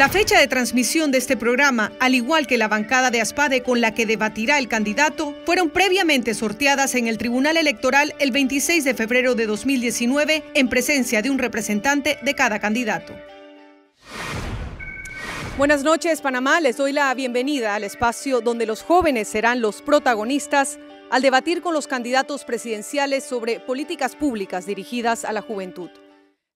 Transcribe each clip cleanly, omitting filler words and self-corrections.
La fecha de transmisión de este programa, al igual que la bancada de ASPADE con la que debatirá el candidato, fueron previamente sorteadas en el Tribunal Electoral el 26 de febrero de 2019 en presencia de un representante de cada candidato. Buenas noches, Panamá. Les doy la bienvenida al espacio donde los jóvenes serán los protagonistas al debatir con los candidatos presidenciales sobre políticas públicas dirigidas a la juventud.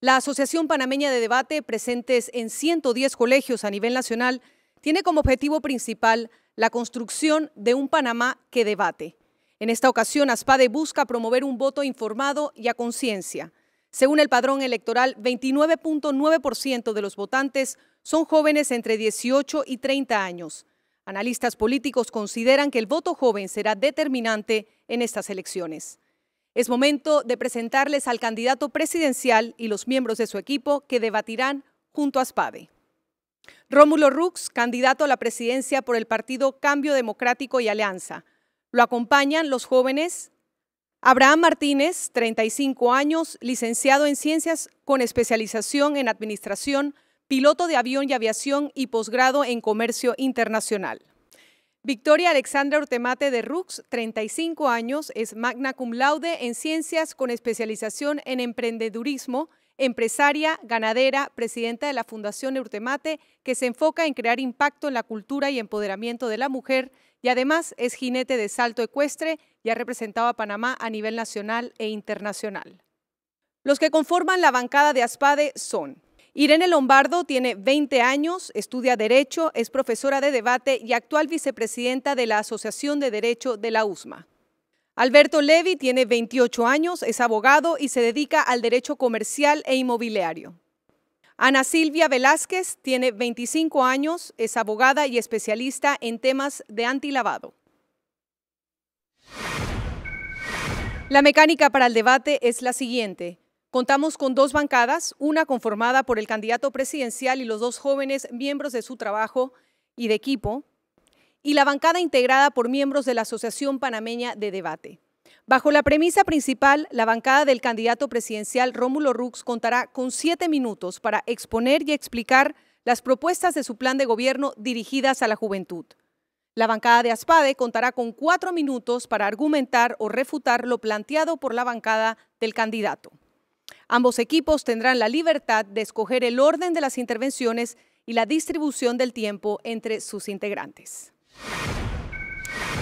La Asociación Panameña de Debate, presentes en 110 colegios a nivel nacional, tiene como objetivo principal la construcción de un Panamá que debate. En esta ocasión, ASPADE busca promover un voto informado y a conciencia. Según el padrón electoral, 29.9% de los votantes son jóvenes entre 18 y 30 años. Analistas políticos consideran que el voto joven será determinante en estas elecciones. Es momento de presentarles al candidato presidencial y los miembros de su equipo que debatirán junto a ASPADE. Rómulo Rux, candidato a la presidencia por el partido Cambio Democrático y Alianza. Lo acompañan los jóvenes Abraham Martínez, 35 años, licenciado en Ciencias con especialización en Administración, piloto de avión y aviación y posgrado en Comercio Internacional. Victoria Alexandra Urtemate de Rux, 35 años, es magna cum laude en Ciencias con especialización en Emprendedurismo, empresaria, ganadera, presidenta de la Fundación Urtemate, que se enfoca en crear impacto en la cultura y empoderamiento de la mujer, y además es jinete de salto ecuestre y ha representado a Panamá a nivel nacional e internacional. Los que conforman la bancada de ASPADE son: Irene Lombardo tiene 20 años, estudia Derecho, es profesora de debate y actual vicepresidenta de la Asociación de Derecho de la USMA. Alberto Levi tiene 28 años, es abogado y se dedica al derecho comercial e inmobiliario. Ana Silvia Velázquez tiene 25 años, es abogada y especialista en temas de antilavado. La mecánica para el debate es la siguiente. Contamos con dos bancadas, una conformada por el candidato presidencial y los dos jóvenes miembros de su trabajo y de equipo, y la bancada integrada por miembros de la Asociación Panameña de Debate. Bajo la premisa principal, la bancada del candidato presidencial Rómulo Rux contará con 7 minutos para exponer y explicar las propuestas de su plan de gobierno dirigidas a la juventud. La bancada de ASPADE contará con 4 minutos para argumentar o refutar lo planteado por la bancada del candidato. Ambos equipos tendrán la libertad de escoger el orden de las intervenciones y la distribución del tiempo entre sus integrantes.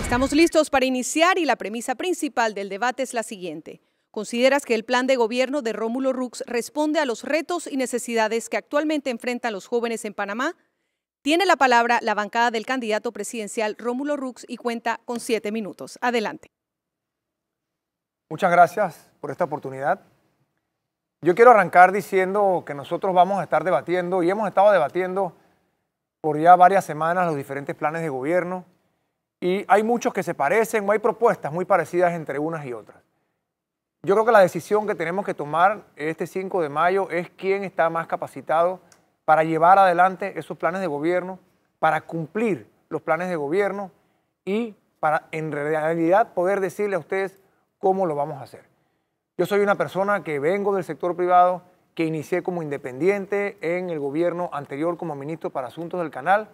Estamos listos para iniciar y la premisa principal del debate es la siguiente. ¿Consideras que el plan de gobierno de Rómulo Rux responde a los retos y necesidades que actualmente enfrentan los jóvenes en Panamá? Tiene la palabra la bancada del candidato presidencial Rómulo Rux y cuenta con 7 minutos. Adelante. Muchas gracias por esta oportunidad. Yo quiero arrancar diciendo que nosotros vamos a estar debatiendo y hemos estado debatiendo por ya varias semanas los diferentes planes de gobierno y hay muchos que se parecen o hay propuestas muy parecidas entre unas y otras. Yo creo que la decisión que tenemos que tomar este 5 de mayo es quién está más capacitado para llevar adelante esos planes de gobierno, para cumplir los planes de gobierno y para en realidad poder decirle a ustedes cómo lo vamos a hacer. Yo soy una persona que vengo del sector privado, que inicié como independiente en el gobierno anterior como ministro para Asuntos del Canal.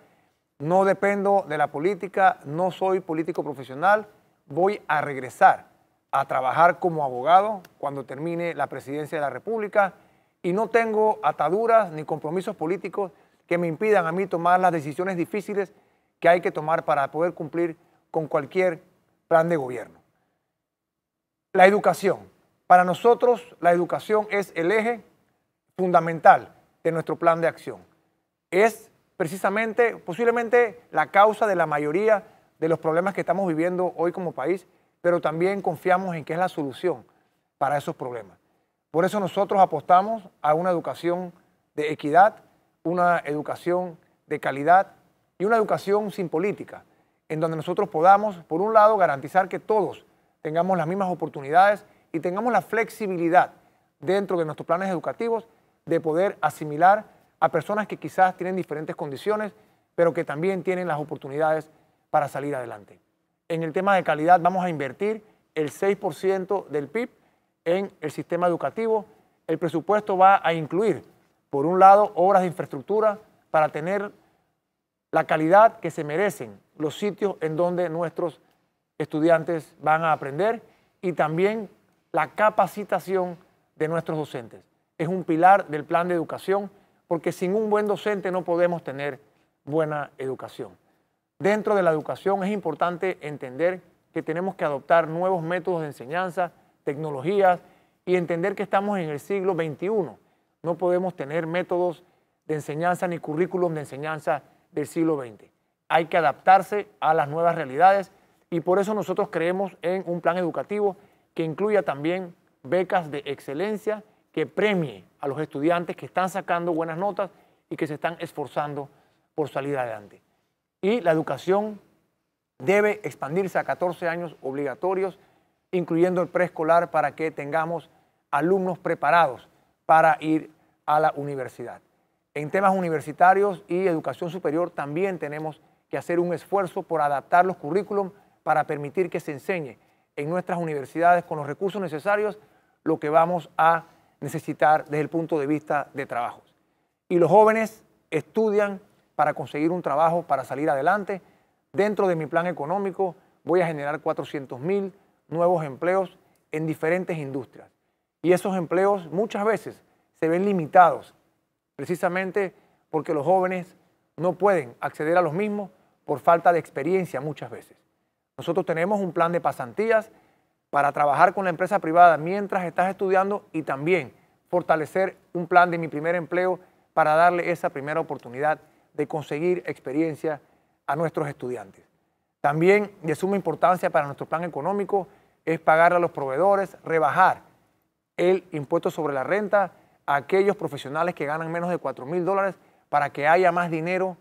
No dependo de la política, no soy político profesional. Voy a regresar a trabajar como abogado cuando termine la presidencia de la República y no tengo ataduras ni compromisos políticos que me impidan a mí tomar las decisiones difíciles que hay que tomar para poder cumplir con cualquier plan de gobierno. La educación. Para nosotros, la educación es el eje fundamental de nuestro plan de acción. Es precisamente, posiblemente, la causa de la mayoría de los problemas que estamos viviendo hoy como país, pero también confiamos en que es la solución para esos problemas. Por eso nosotros apostamos a una educación de equidad, una educación de calidad y una educación sin política, en donde nosotros podamos, por un lado, garantizar que todos tengamos las mismas oportunidades y tengamos la flexibilidad dentro de nuestros planes educativos de poder asimilar a personas que quizás tienen diferentes condiciones, pero que también tienen las oportunidades para salir adelante. En el tema de calidad vamos a invertir el 6% del PIB en el sistema educativo. El presupuesto va a incluir, por un lado, obras de infraestructura, para tener la calidad que se merecen los sitios en donde nuestros estudiantes van a aprender y también la capacitación de nuestros docentes. Es un pilar del plan de educación porque sin un buen docente no podemos tener buena educación. Dentro de la educación es importante entender que tenemos que adoptar nuevos métodos de enseñanza, tecnologías y entender que estamos en el siglo XXI. No podemos tener métodos de enseñanza ni currículum de enseñanza del siglo XX. Hay que adaptarse a las nuevas realidades y por eso nosotros creemos en un plan educativo que incluya también becas de excelencia que premie a los estudiantes que están sacando buenas notas y que se están esforzando por salir adelante. Y la educación debe expandirse a 14 años obligatorios, incluyendo el preescolar, para que tengamos alumnos preparados para ir a la universidad. En temas universitarios y educación superior también tenemos que hacer un esfuerzo por adaptar los currículum para permitir que se enseñe en nuestras universidades con los recursos necesarios lo que vamos a necesitar desde el punto de vista de trabajos. Y los jóvenes estudian para conseguir un trabajo, para salir adelante. Dentro de mi plan económico voy a generar 400.000 nuevos empleos en diferentes industrias. Y esos empleos muchas veces se ven limitados precisamente porque los jóvenes no pueden acceder a los mismos por falta de experiencia muchas veces. Nosotros tenemos un plan de pasantías para trabajar con la empresa privada mientras estás estudiando y también fortalecer un plan de mi primer empleo para darle esa primera oportunidad de conseguir experiencia a nuestros estudiantes. También de suma importancia para nuestro plan económico es pagar a los proveedores, rebajar el impuesto sobre la renta a aquellos profesionales que ganan menos de $4.000 para que haya más dinero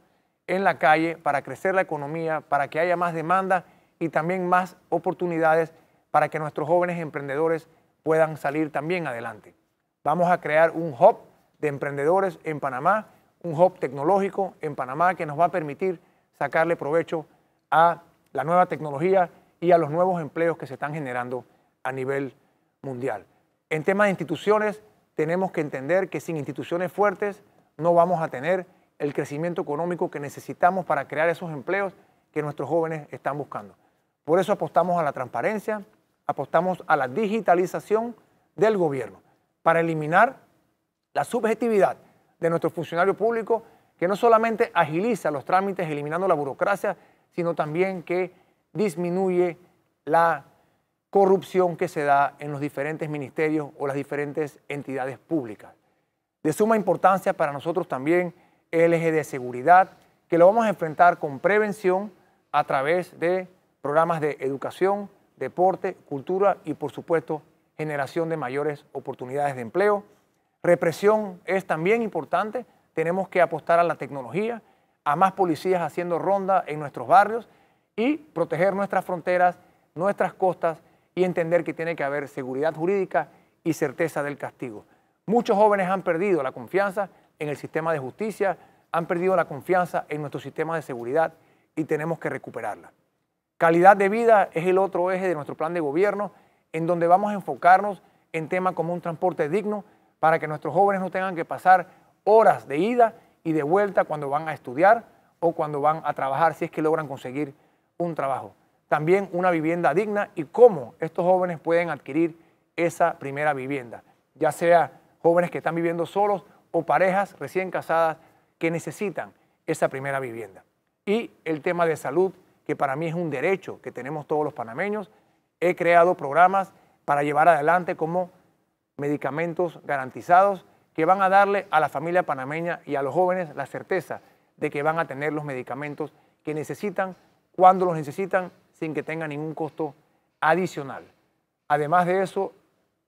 en la calle, para crecer la economía, para que haya más demanda y también más oportunidades para que nuestros jóvenes emprendedores puedan salir también adelante. Vamos a crear un hub de emprendedores en Panamá, un hub tecnológico en Panamá que nos va a permitir sacarle provecho a la nueva tecnología y a los nuevos empleos que se están generando a nivel mundial. En temas de instituciones, tenemos que entender que sin instituciones fuertes no vamos a tener el crecimiento económico que necesitamos para crear esos empleos que nuestros jóvenes están buscando. Por eso apostamos a la transparencia, apostamos a la digitalización del gobierno, para eliminar la subjetividad de nuestro funcionario público, que no solamente agiliza los trámites eliminando la burocracia, sino también que disminuye la corrupción que se da en los diferentes ministerios o las diferentes entidades públicas. De suma importancia para nosotros también el eje de seguridad, que lo vamos a enfrentar con prevención a través de programas de educación, deporte, cultura y, por supuesto, generación de mayores oportunidades de empleo. Represión es también importante. Tenemos que apostar a la tecnología, a más policías haciendo ronda en nuestros barrios y proteger nuestras fronteras, nuestras costas y entender que tiene que haber seguridad jurídica y certeza del castigo. Muchos jóvenes han perdido la confianza en el sistema de justicia, han perdido la confianza en nuestro sistema de seguridad y tenemos que recuperarla. Calidad de vida es el otro eje de nuestro plan de gobierno, en donde vamos a enfocarnos en temas como un transporte digno para que nuestros jóvenes no tengan que pasar horas de ida y de vuelta cuando van a estudiar o cuando van a trabajar, si es que logran conseguir un trabajo. También una vivienda digna y cómo estos jóvenes pueden adquirir esa primera vivienda, ya sea jóvenes que están viviendo solos o parejas recién casadas que necesitan esa primera vivienda. Y el tema de salud, que para mí es un derecho que tenemos todos los panameños. He creado programas para llevar adelante como medicamentos garantizados que van a darle a la familia panameña y a los jóvenes la certeza de que van a tener los medicamentos que necesitan cuando los necesitan sin que tenga ningún costo adicional. Además de eso,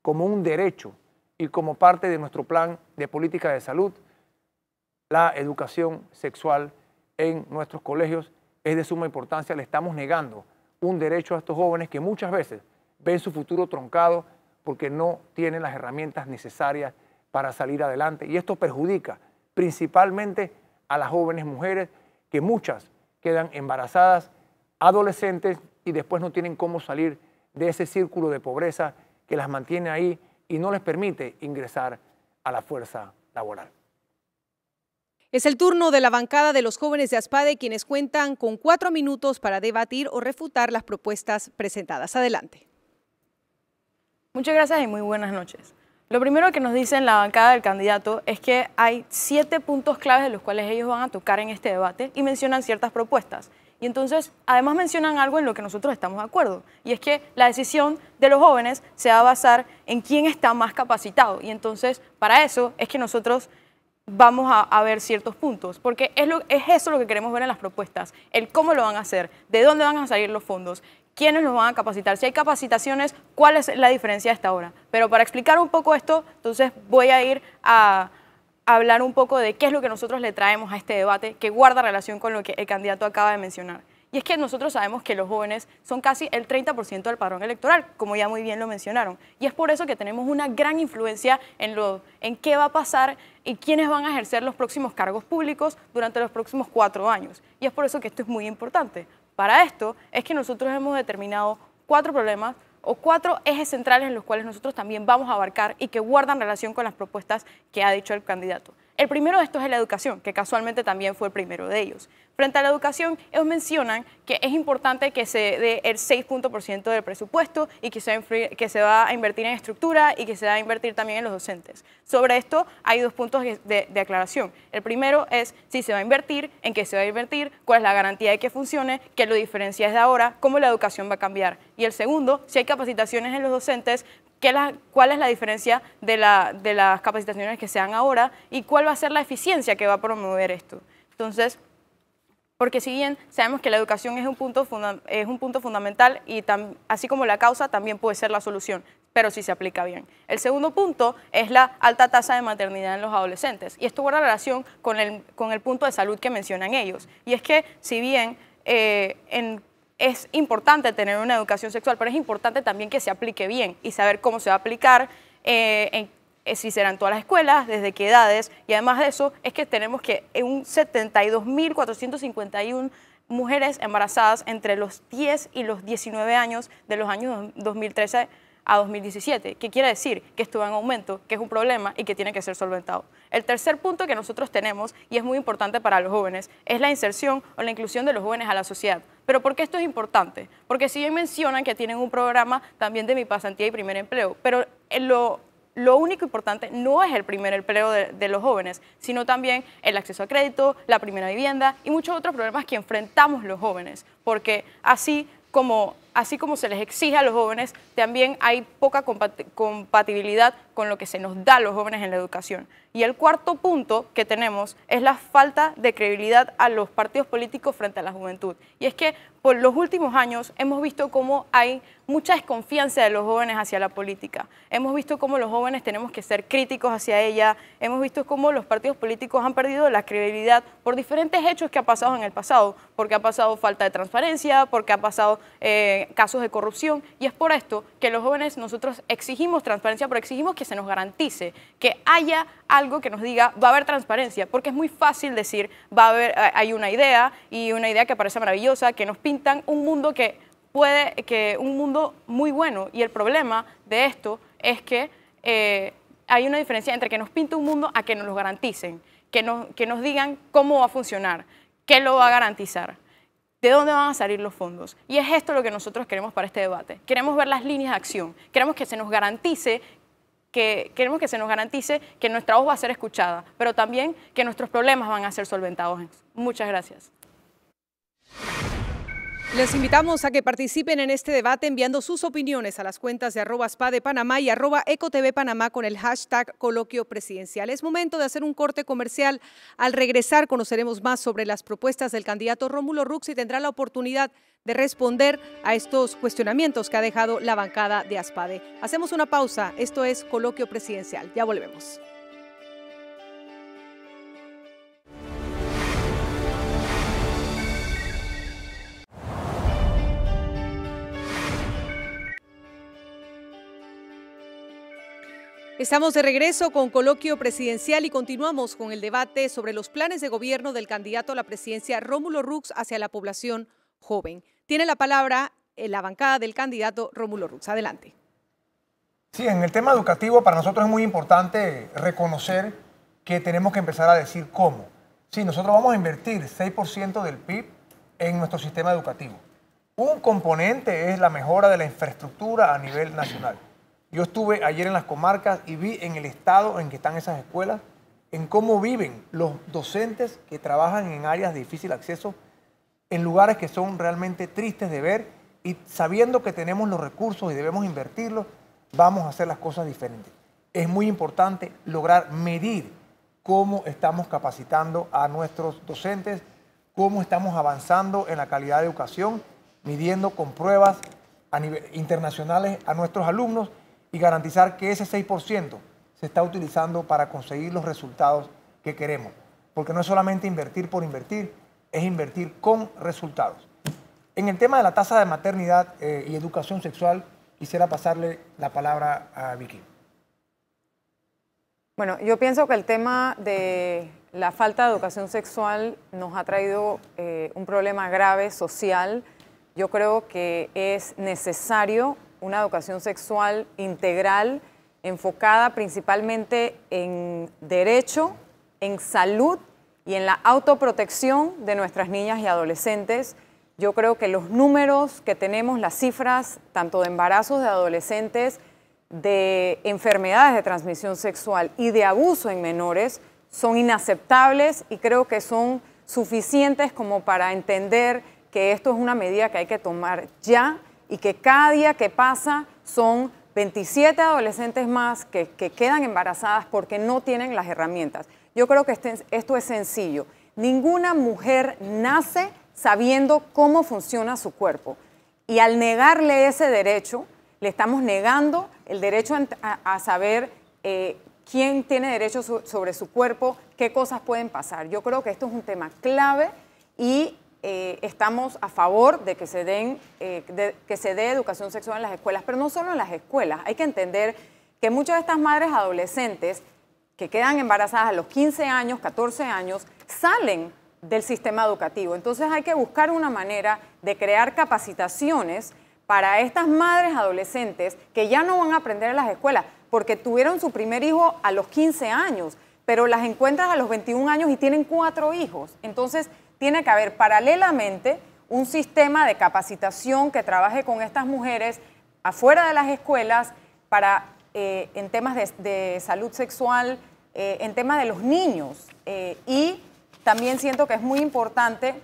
como un derecho y como parte de nuestro plan de política de salud, la educación sexual en nuestros colegios es de suma importancia. Le estamos negando un derecho a estos jóvenes que muchas veces ven su futuro truncado porque no tienen las herramientas necesarias para salir adelante. Y esto perjudica principalmente a las jóvenes mujeres, que muchas quedan embarazadas, adolescentes, y después no tienen cómo salir de ese círculo de pobreza que las mantiene ahí y no les permite ingresar a la fuerza laboral. Es el turno de la bancada de los jóvenes de ASPADE, quienes cuentan con 4 minutos para debatir o refutar las propuestas presentadas. Adelante. Muchas gracias y muy buenas noches. Lo primero que nos dicen la bancada del candidato es que hay 7 puntos claves de los cuales ellos van a tocar en este debate y mencionan ciertas propuestas. Y entonces, además mencionan algo en lo que nosotros estamos de acuerdo, y es que la decisión de los jóvenes se va a basar en quién está más capacitado. Y entonces, para eso es que nosotros vamos a ver ciertos puntos, porque es eso lo que queremos ver en las propuestas, el cómo lo van a hacer, de dónde van a salir los fondos, quiénes los van a capacitar, si hay capacitaciones, cuál es la diferencia hasta ahora. Pero para explicar un poco esto, entonces voy a ir a hablar un poco de qué es lo que nosotros le traemos a este debate, que guarda relación con lo que el candidato acaba de mencionar. Y es que nosotros sabemos que los jóvenes son casi el 30% del padrón electoral, como ya muy bien lo mencionaron. Y es por eso que tenemos una gran influencia en qué va a pasar y quiénes van a ejercer los próximos cargos públicos durante los próximos 4 años. Y es por eso que esto es muy importante. Para esto es que nosotros hemos determinado 4 problemas o 4 ejes centrales en los cuales nosotros también vamos a abarcar y que guardan relación con las propuestas que ha dicho el candidato. El primero de estos es la educación, que casualmente también fue el primero de ellos. Frente a la educación, ellos mencionan que es importante que se dé el 6% del presupuesto y que se va a invertir en estructura y que se va a invertir también en los docentes. Sobre esto hay 2 puntos de aclaración. El primero es si se va a invertir, en qué se va a invertir, cuál es la garantía de que funcione, qué lo diferencia desde ahora, cómo la educación va a cambiar. Y el segundo, si hay capacitaciones en los docentes, cuál es la diferencia de las capacitaciones que se dan ahora y cuál va a ser la eficiencia que va a promover esto. Entonces, porque si bien sabemos que la educación es un punto fundamental y así como la causa también puede ser la solución, pero si se aplica bien. El segundo punto es la alta tasa de maternidad en los adolescentes y esto guarda relación con el punto de salud que mencionan ellos. Y es que si bien es importante tener una educación sexual, pero es importante también que se aplique bien y saber cómo se va a aplicar, si serán todas las escuelas, desde qué edades, y además de eso es que tenemos que un 72.451 mujeres embarazadas entre los 10 y los 19 años de los años 2013 a 2017, que quiere decir que esto va en aumento, que es un problema y que tiene que ser solventado. El tercer punto que nosotros tenemos, y es muy importante para los jóvenes, es la inserción o la inclusión de los jóvenes a la sociedad. ¿Pero por qué esto es importante? Porque si bien mencionan que tienen un programa también de mi pasantía y primer empleo, pero lo único importante no es el primer empleo de los jóvenes, sino también el acceso a crédito, la primera vivienda y muchos otros problemas que enfrentamos los jóvenes, porque así como se les exige a los jóvenes, también hay poca compatibilidad con lo que se nos da a los jóvenes en la educación. Y el cuarto punto que tenemos es la falta de credibilidad a los partidos políticos frente a la juventud. Y es que por los últimos años hemos visto cómo hay mucha desconfianza de los jóvenes hacia la política. Hemos visto cómo los jóvenes tenemos que ser críticos hacia ella. Hemos visto cómo los partidos políticos han perdido la credibilidad por diferentes hechos que han pasado en el pasado. Porque ha pasado falta de transparencia, porque ha pasado casos de corrupción. Y es por esto que los jóvenes nosotros exigimos transparencia, pero exigimos que se nos garantice que haya algo que nos diga va a haber transparencia, porque es muy fácil decir hay una idea y una idea que parece maravillosa, que nos pintan un mundo un mundo muy bueno, y el problema de esto es que hay una diferencia entre que nos pinta un mundo a que nos lo garanticen, que nos digan cómo va a funcionar, qué lo va a garantizar, de dónde van a salir los fondos. Y es esto lo que nosotros queremos para este debate. Queremos ver las líneas de acción, queremos que se nos garantice que nuestra voz va a ser escuchada, pero también que nuestros problemas van a ser solventados. Muchas gracias. Les invitamos a que participen en este debate enviando sus opiniones a las cuentas de @SPADEPanamá y @EcoTVPanamá con el hashtag Coloquio Presidencial. Es momento de hacer un corte comercial. Al regresar conoceremos más sobre las propuestas del candidato Rómulo Rux y tendrá la oportunidad de responder a estos cuestionamientos que ha dejado la bancada de ASPADE. Hacemos una pausa. Esto es Coloquio Presidencial. Ya volvemos. Estamos de regreso con Coloquio Presidencial y continuamos con el debate sobre los planes de gobierno del candidato a la presidencia Rómulo Rux hacia la población joven. Tiene la palabra la bancada del candidato Rómulo Rux. Adelante. Sí, en el tema educativo para nosotros es muy importante reconocer que tenemos que empezar a decir cómo. Sí, nosotros vamos a invertir 6% del PIB en nuestro sistema educativo. Un componente es la mejora de la infraestructura a nivel nacional. Yo estuve ayer en las comarcas y vi en el estado en que están esas escuelas, en cómo viven los docentes que trabajan en áreas de difícil acceso, en lugares que son realmente tristes de ver, y sabiendo que tenemos los recursos y debemos invertirlos, vamos a hacer las cosas diferentes. Es muy importante lograr medir cómo estamos capacitando a nuestros docentes, cómo estamos avanzando en la calidad de educación, midiendo con pruebas a nivel internacionales a nuestros alumnos y garantizar que ese 6% se está utilizando para conseguir los resultados que queremos. Porque no es solamente invertir por invertir, es invertir con resultados. En el tema de la tasa de maternidad y educación sexual, quisiera pasarle la palabra a Vicky. Bueno, yo pienso que el tema de la falta de educación sexual nos ha traído un problema grave social. Yo creo que es necesario una educación sexual integral, enfocada principalmente en derecho, en salud y en la autoprotección de nuestras niñas y adolescentes. Yo creo que los números que tenemos, las cifras, tanto de embarazos de adolescentes, de enfermedades de transmisión sexual y de abuso en menores, son inaceptables y creo que son suficientes como para entender que esto es una medida que hay que tomar ya y que cada día que pasa son 27 adolescentes más que quedan embarazadas porque no tienen las herramientas. Yo creo que esto es sencillo. Ninguna mujer nace sabiendo cómo funciona su cuerpo. Y al negarle ese derecho, le estamos negando el derecho a saber quién tiene derecho sobre su cuerpo, qué cosas pueden pasar. Yo creo que esto es un tema clave y estamos a favor de que se dé educación sexual en las escuelas, pero no solo en las escuelas. Hay que entender que muchas de estas madres adolescentes que quedan embarazadas a los 15 años, 14 años, salen del sistema educativo. Entonces hay que buscar una manera de crear capacitaciones para estas madres adolescentes que ya no van a aprender en las escuelas porque tuvieron su primer hijo a los 15 años, pero las encuentras a los 21 años y tienen 4 hijos. Entonces tiene que haber paralelamente un sistema de capacitación que trabaje con estas mujeres afuera de las escuelas para, en temas de salud sexual, en temas de los niños. Y también siento que es muy importante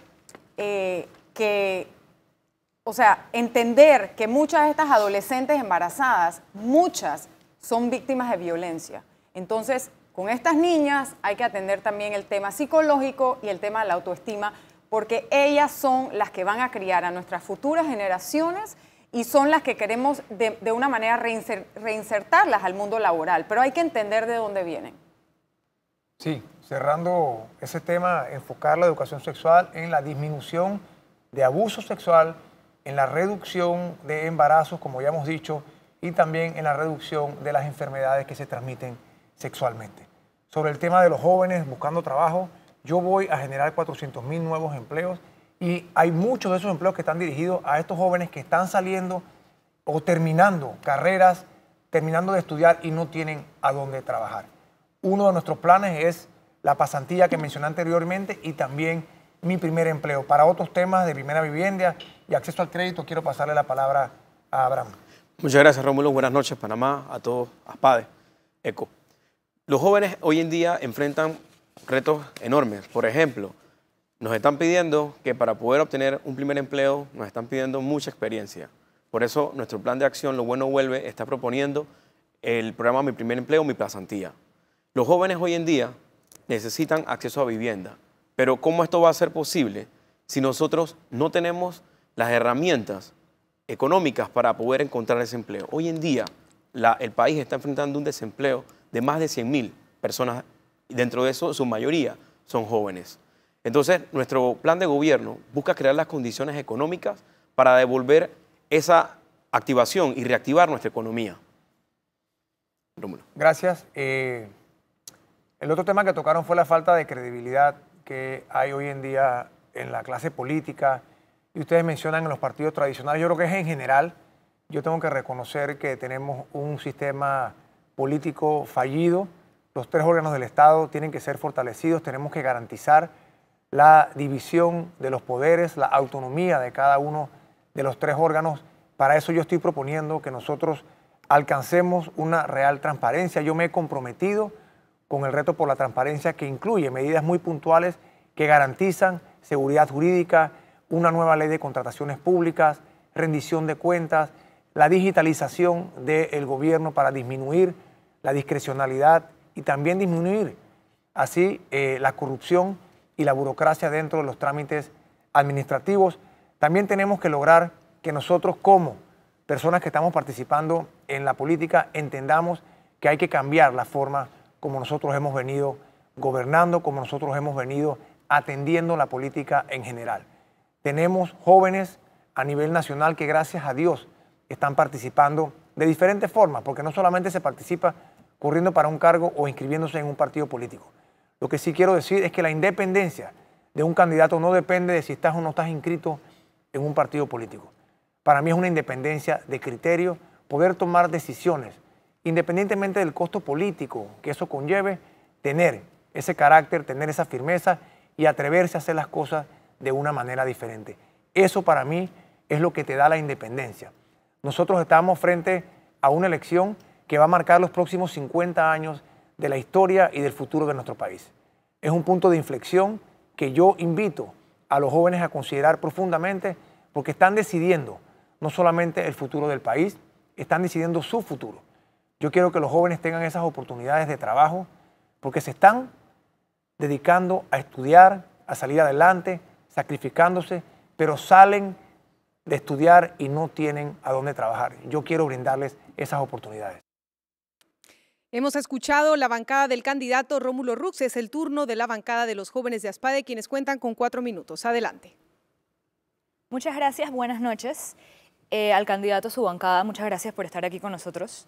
entender que muchas de estas adolescentes embarazadas, muchas son víctimas de violencia. Entonces, con estas niñas hay que atender también el tema psicológico y el tema de la autoestima, porque ellas son las que van a criar a nuestras futuras generaciones y son las que queremos de una manera reinsertarlas al mundo laboral, pero hay que entender de dónde vienen. Sí, cerrando ese tema, enfocar la educación sexual en la disminución de abuso sexual, en la reducción de embarazos, como ya hemos dicho, y también en la reducción de las enfermedades que se transmiten sexualmente. Sobre el tema de los jóvenes buscando trabajo, yo voy a generar 400.000 nuevos empleos y hay muchos de esos empleos que están dirigidos a estos jóvenes que están saliendo o terminando carreras, terminando de estudiar y no tienen a dónde trabajar. Uno de nuestros planes es la pasantía que mencioné anteriormente y también mi primer empleo. Para otros temas de primera vivienda y acceso al crédito, quiero pasarle la palabra a Abraham. Muchas gracias, Rómulo. Buenas noches, Panamá, a todos, ASPADE, ECO. Los jóvenes hoy en día enfrentan retos enormes. Por ejemplo, nos están pidiendo que para poder obtener un primer empleo, nos están pidiendo mucha experiencia. Por eso, nuestro plan de acción, Lo Bueno Vuelve, está proponiendo el programa Mi Primer Empleo, Mi Pasantía. Los jóvenes hoy en día necesitan acceso a vivienda, pero ¿cómo esto va a ser posible si nosotros no tenemos las herramientas económicas para poder encontrar ese empleo? Hoy en día el país está enfrentando un desempleo de más de 100.000 personas, y dentro de eso su mayoría son jóvenes. Entonces, nuestro plan de gobierno busca crear las condiciones económicas para devolver esa activación y reactivar nuestra economía. Rómulo. Gracias. El otro tema que tocaron fue la falta de credibilidad que hay hoy en día en la clase política y ustedes mencionan en los partidos tradicionales. Yo creo que es en general. Yo tengo que reconocer que tenemos un sistema político fallido Los tres órganos del Estado tienen que ser fortalecidos, tenemos que garantizar la división de los poderes, la autonomía de cada uno de los tres órganos. Para eso yo estoy proponiendo que nosotros alcancemos una real transparencia. Yo me he comprometido con el reto por la transparencia, que incluye medidas muy puntuales que garantizan seguridad jurídica, una nueva ley de contrataciones públicas, rendición de cuentas, la digitalización del gobierno para disminuir la discrecionalidad y también disminuir así la corrupción y la burocracia dentro de los trámites administrativos. También tenemos que lograr que nosotros, como personas que estamos participando en la política, entendamos que hay que cambiar la forma como nosotros hemos venido gobernando, como nosotros hemos venido atendiendo la política en general. Tenemos jóvenes a nivel nacional que, gracias a Dios, están participando de diferentes formas, porque no solamente se participa corriendo para un cargo o inscribiéndose en un partido político. Lo que sí quiero decir es que la independencia de un candidato no depende de si estás o no estás inscrito en un partido político. Para mí es una independencia de criterio, poder tomar decisiones, independientemente del costo político que eso conlleve, tener ese carácter, tener esa firmeza y atreverse a hacer las cosas de una manera diferente. Eso para mí es lo que te da la independencia. Nosotros estamos frente a una elección que va a marcar los próximos 50 años de la historia y del futuro de nuestro país. Es un punto de inflexión que yo invito a los jóvenes a considerar profundamente, porque están decidiendo no solamente el futuro del país, están decidiendo su futuro. Yo quiero que los jóvenes tengan esas oportunidades de trabajo, porque se están dedicando a estudiar, a salir adelante, sacrificándose, pero salen de estudiar y no tienen a dónde trabajar. Yo quiero brindarles esas oportunidades. Hemos escuchado la bancada del candidato Rómulo Rux. Es el turno de la bancada de los jóvenes de ASPADE, quienes cuentan con 4 minutos. Adelante. Muchas gracias, buenas noches. Al candidato, su bancada, muchas gracias por estar aquí con nosotros.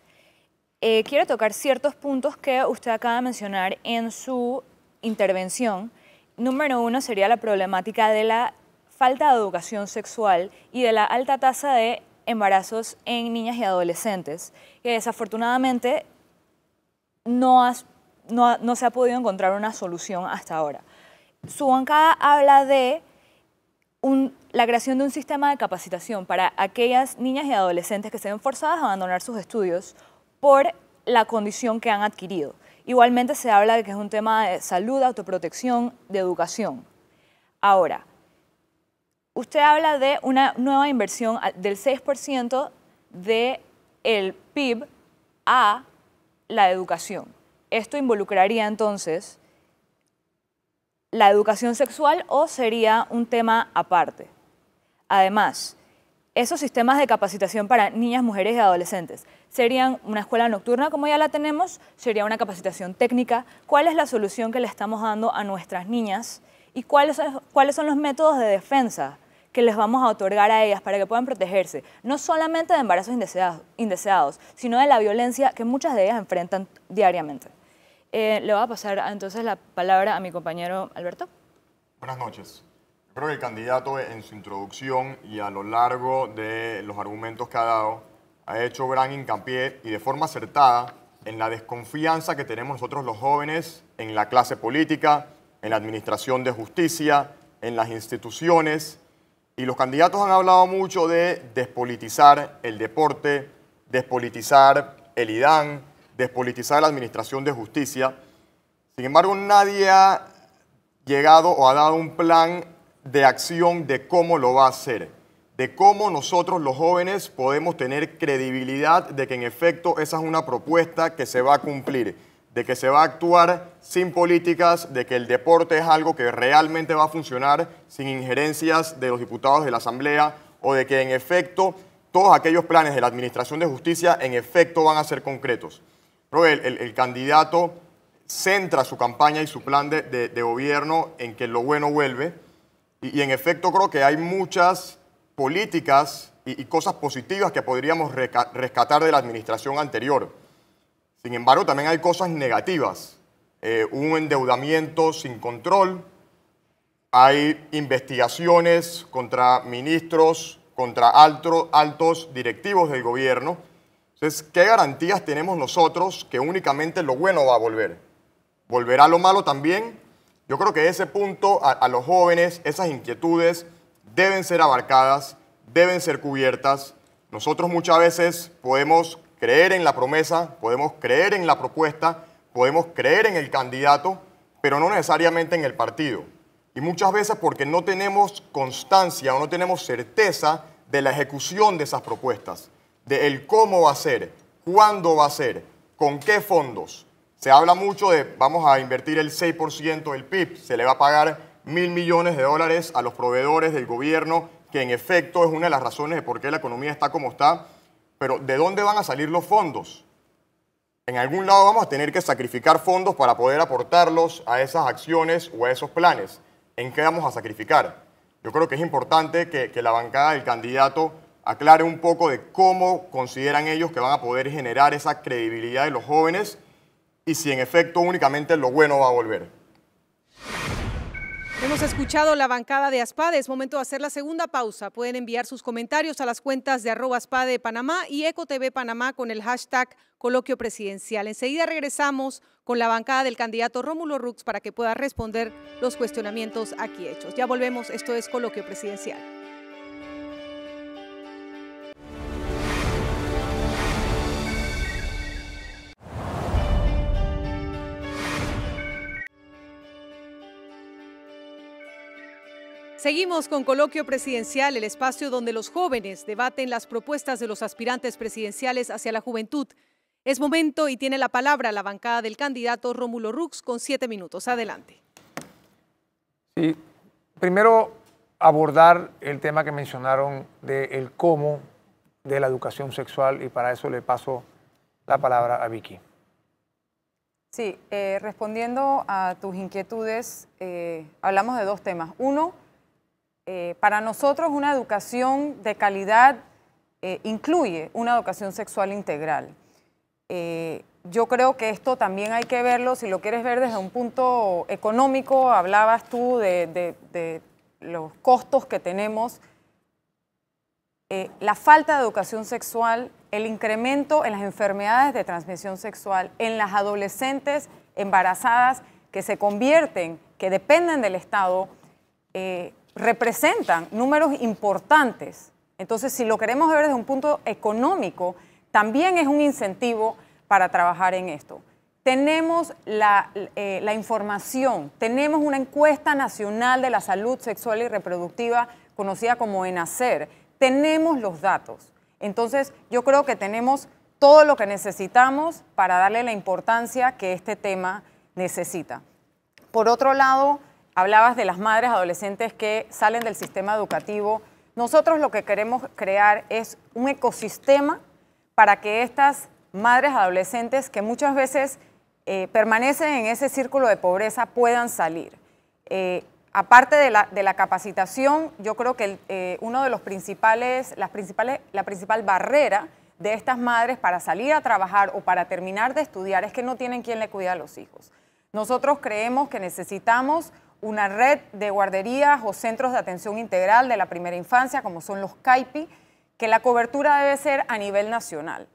Quiero tocar ciertos puntos que usted acaba de mencionar en su intervención. Número 1 sería la problemática de la falta de educación sexual y de la alta tasa de embarazos en niñas y adolescentes, que desafortunadamente no se ha podido encontrar una solución hasta ahora. Su bancada habla de la creación de un sistema de capacitación para aquellas niñas y adolescentes que se ven forzadas a abandonar sus estudios por la condición que han adquirido. Igualmente se habla de que es un tema de salud, autoprotección, de educación. Ahora, usted habla de una nueva inversión del 6% del PIB a la educación. ¿Esto involucraría entonces la educación sexual o sería un tema aparte? Además, esos sistemas de capacitación para niñas, mujeres y adolescentes, ¿serían una escuela nocturna como ya la tenemos? ¿Sería una capacitación técnica? ¿Cuál es la solución que le estamos dando a nuestras niñas? ¿Y cuáles son los métodos de defensa que les vamos a otorgar a ellas para que puedan protegerse, no solamente de embarazos indeseados, sino de la violencia que muchas de ellas enfrentan diariamente? Le voy a pasar entonces la palabra a mi compañero Alberto. Buenas noches. Creo que el candidato en su introducción y a lo largo de los argumentos que ha dado ha hecho gran hincapié y de forma acertada en la desconfianza que tenemos nosotros los jóvenes en la clase política, en la administración de justicia, en las instituciones. Y los candidatos han hablado mucho de despolitizar el deporte, despolitizar el IDAN, despolitizar la administración de justicia. Sin embargo, nadie ha llegado o ha dado un plan de acción de cómo lo va a hacer, de cómo nosotros los jóvenes podemos tener credibilidad de que en efecto esa es una propuesta que se va a cumplir, de que se va a actuar sin políticas, de que el deporte es algo que realmente va a funcionar sin injerencias de los diputados de la Asamblea, o de que en efecto todos aquellos planes de la Administración de Justicia en efecto van a ser concretos. Pero el candidato centra su campaña y su plan de gobierno en que lo bueno vuelve, y en efecto creo que hay muchas políticas y cosas positivas que podríamos rescatar de la administración anterior. Sin embargo, también hay cosas negativas. Un endeudamiento sin control, hay investigaciones contra ministros, contra altos directivos del gobierno. Entonces, ¿qué garantías tenemos nosotros que únicamente lo bueno va a volver? ¿Volverá lo malo también? Yo creo que ese punto a los jóvenes, esas inquietudes deben ser abarcadas, deben ser cubiertas. Nosotros muchas veces podemos creer en la promesa, podemos creer en la propuesta, podemos creer en el candidato, pero no necesariamente en el partido. Y muchas veces porque no tenemos constancia o no tenemos certeza de la ejecución de esas propuestas, de el cómo va a ser, cuándo va a ser, con qué fondos. Se habla mucho de vamos a invertir el 6% del PIB, se le va a pagar $1.000 millones a los proveedores del gobierno, que en efecto es una de las razones de por qué la economía está como está, pero ¿de dónde van a salir los fondos? En algún lado vamos a tener que sacrificar fondos para poder aportarlos a esas acciones o a esos planes. ¿En qué vamos a sacrificar? Yo creo que es importante que la bancada del candidato aclare un poco de cómo consideran ellos que van a poder generar esa credibilidad de los jóvenes y si en efecto únicamente lo bueno va a volver. Hemos escuchado la bancada de Aspade. Es momento de hacer la segunda pausa. Pueden enviar sus comentarios a las cuentas de @Aspade Panamá y EcoTV Panamá con el hashtag Coloquio Presidencial. Enseguida regresamos con la bancada del candidato Rómulo Rux para que pueda responder los cuestionamientos aquí hechos. Ya volvemos. Esto es Coloquio Presidencial. Seguimos con Coloquio Presidencial, el espacio donde los jóvenes debaten las propuestas de los aspirantes presidenciales hacia la juventud. Es momento y tiene la palabra la bancada del candidato Rómulo Rux con 7 minutos. Adelante. Sí, primero abordar el tema que mencionaron del cómo de la educación sexual y para eso le paso la palabra a Vicky. Sí, respondiendo a tus inquietudes, hablamos de dos temas. Uno, para nosotros una educación de calidad incluye una educación sexual integral. Yo creo que esto también hay que verlo, si lo quieres ver desde un punto económico, hablabas tú de los costos que tenemos. La falta de educación sexual, el incremento en las enfermedades de transmisión sexual, en las adolescentes embarazadas que se convierten, que dependen del Estado, representan números importantes. Entonces, si lo queremos ver desde un punto económico, también es un incentivo para trabajar en esto. Tenemos la información, tenemos una encuesta nacional de la salud sexual y reproductiva conocida como ENACER, tenemos los datos. Entonces, yo creo que tenemos todo lo que necesitamos para darle la importancia que este tema necesita. Por otro lado, hablabas de las madres adolescentes que salen del sistema educativo. Nosotros lo que queremos crear es un ecosistema para que estas madres adolescentes que muchas veces permanecen en ese círculo de pobreza puedan salir. Aparte de la capacitación, yo creo que uno de los la principal barrera de estas madres para salir a trabajar o para terminar de estudiar es que no tienen quien le cuide a los hijos. Nosotros creemos que necesitamos una red de guarderías o centros de atención integral de la primera infancia, como son los CAIPI, que la cobertura debe ser a nivel nacional,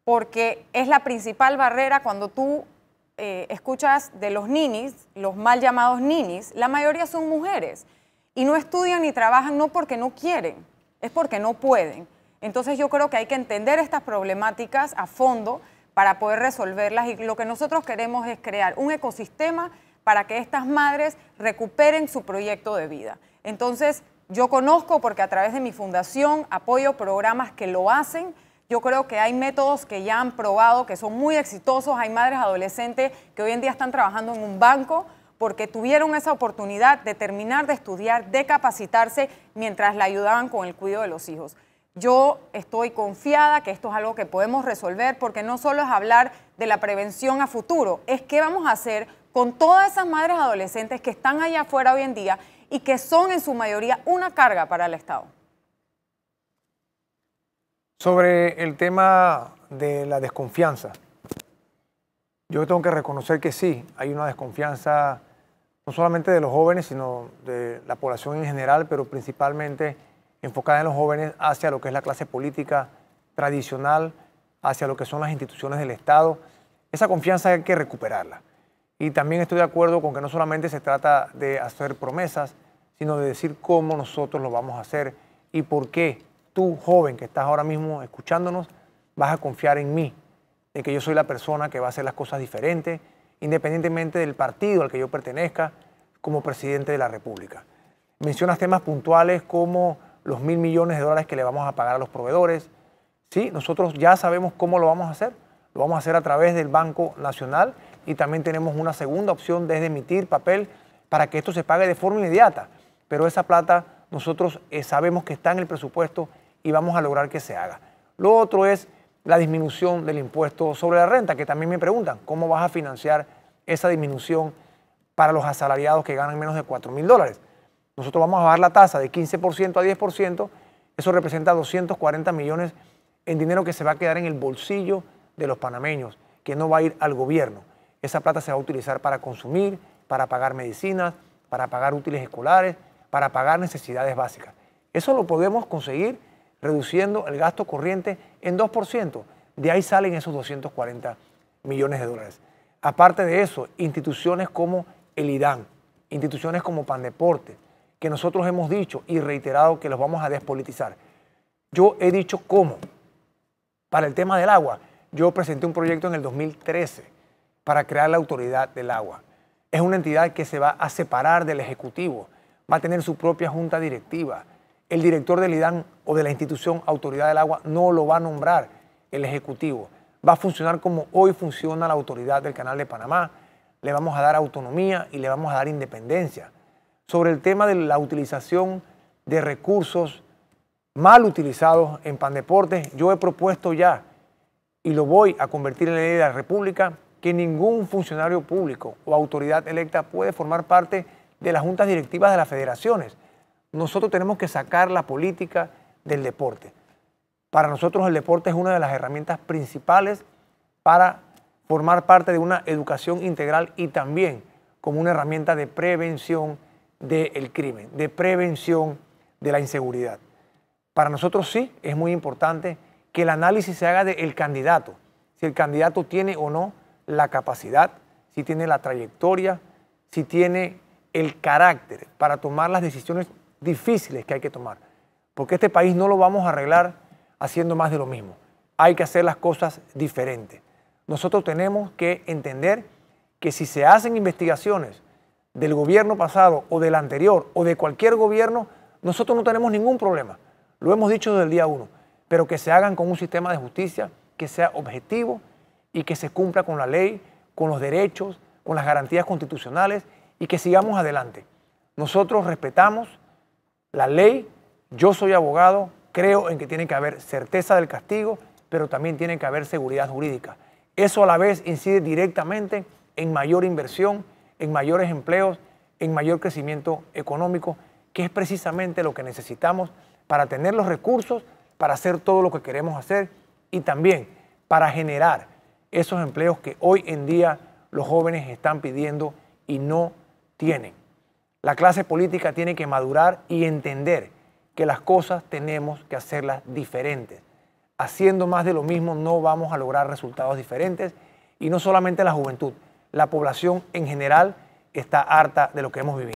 porque es la principal barrera cuando tú escuchas de los ninis, los mal llamados ninis, la mayoría son mujeres y no estudian ni trabajan no porque no quieren, es porque no pueden. Entonces yo creo que hay que entender estas problemáticas a fondo para poder resolverlas y lo que nosotros queremos es crear un ecosistema para que estas madres recuperen su proyecto de vida. Entonces yo conozco porque a través de mi fundación apoyo programas que lo hacen. Yo creo que hay métodos que ya han probado, que son muy exitosos. Hay madres adolescentes que hoy en día están trabajando en un banco porque tuvieron esa oportunidad de terminar de estudiar, de capacitarse mientras la ayudaban con el cuidado de los hijos. Yo estoy confiada que esto es algo que podemos resolver porque no solo es hablar de la prevención a futuro, es qué vamos a hacer con todas esas madres adolescentes que están allá afuera hoy en día y que son en su mayoría una carga para el Estado. Sobre el tema de la desconfianza, yo tengo que reconocer que sí, hay una desconfianza no solamente de los jóvenes, sino de la población en general, pero principalmente enfocada en los jóvenes hacia lo que es la clase política tradicional, hacia lo que son las instituciones del Estado. Esa confianza hay que recuperarla. Y también estoy de acuerdo con que no solamente se trata de hacer promesas, sino de decir cómo nosotros lo vamos a hacer y por qué tú, joven, que estás ahora mismo escuchándonos, vas a confiar en mí, de que yo soy la persona que va a hacer las cosas diferentes, independientemente del partido al que yo pertenezca, como presidente de la República. Mencionas temas puntuales como los $1.000 millones que le vamos a pagar a los proveedores. Sí, nosotros ya sabemos cómo lo vamos a hacer. Lo vamos a hacer a través del Banco Nacional y también tenemos una segunda opción desde emitir papel para que esto se pague de forma inmediata. Pero esa plata nosotros sabemos que está en el presupuesto y vamos a lograr que se haga. Lo otro es la disminución del impuesto sobre la renta, que también me preguntan, ¿cómo vas a financiar esa disminución para los asalariados que ganan menos de $4.000? Nosotros vamos a bajar la tasa de 15% a 10%, eso representa 240 millones en dinero que se va a quedar en el bolsillo de los panameños, que no va a ir al gobierno. Esa plata se va a utilizar para consumir, para pagar medicinas, para pagar útiles escolares, para pagar necesidades básicas. Eso lo podemos conseguir reduciendo el gasto corriente en 2%. De ahí salen esos 240 millones de dólares. Aparte de eso, instituciones como el IDAN, instituciones como Pandeporte, que nosotros hemos dicho y reiterado que los vamos a despolitizar. Yo he dicho cómo. Para el tema del agua, yo presenté un proyecto en el 2013 para crear la Autoridad del Agua. Es una entidad que se va a separar del Ejecutivo, va a tener su propia junta directiva. El director del IDAN o de la institución Autoridad del Agua no lo va a nombrar el Ejecutivo. Va a funcionar como hoy funciona la Autoridad del Canal de Panamá. Le vamos a dar autonomía y le vamos a dar independencia. Sobre el tema de la utilización de recursos mal utilizados en Pandeportes, yo he propuesto ya, y lo voy a convertir en ley de la República, que ningún funcionario público o autoridad electa puede formar parte de las juntas directivas de las federaciones. Nosotros tenemos que sacar la política del deporte. Para nosotros el deporte es una de las herramientas principales para formar parte de una educación integral y también como una herramienta de prevención del crimen, de prevención de la inseguridad. Para nosotros sí es muy importante que el análisis se haga del candidato, si el candidato tiene o no la capacidad, si tiene la trayectoria, si tiene el carácter para tomar las decisiones difíciles que hay que tomar. Porque este país no lo vamos a arreglar haciendo más de lo mismo. Hay que hacer las cosas diferentes. Nosotros tenemos que entender que si se hacen investigaciones del gobierno pasado o del anterior o de cualquier gobierno, nosotros no tenemos ningún problema. Lo hemos dicho desde el día 1, pero que se hagan con un sistema de justicia que sea objetivo y que se cumpla con la ley, con los derechos, con las garantías constitucionales y que sigamos adelante. Nosotros respetamos la ley, yo soy abogado, creo en que tiene que haber certeza del castigo, pero también tiene que haber seguridad jurídica. Eso a la vez incide directamente en mayor inversión, en mayores empleos, en mayor crecimiento económico, que es precisamente lo que necesitamos para tener los recursos, para hacer todo lo que queremos hacer y también para generar esos empleos que hoy en día los jóvenes están pidiendo y no tienen. La clase política tiene que madurar y entender que las cosas tenemos que hacerlas diferentes. Haciendo más de lo mismo no vamos a lograr resultados diferentes y no solamente la juventud, la población en general está harta de lo que hemos vivido.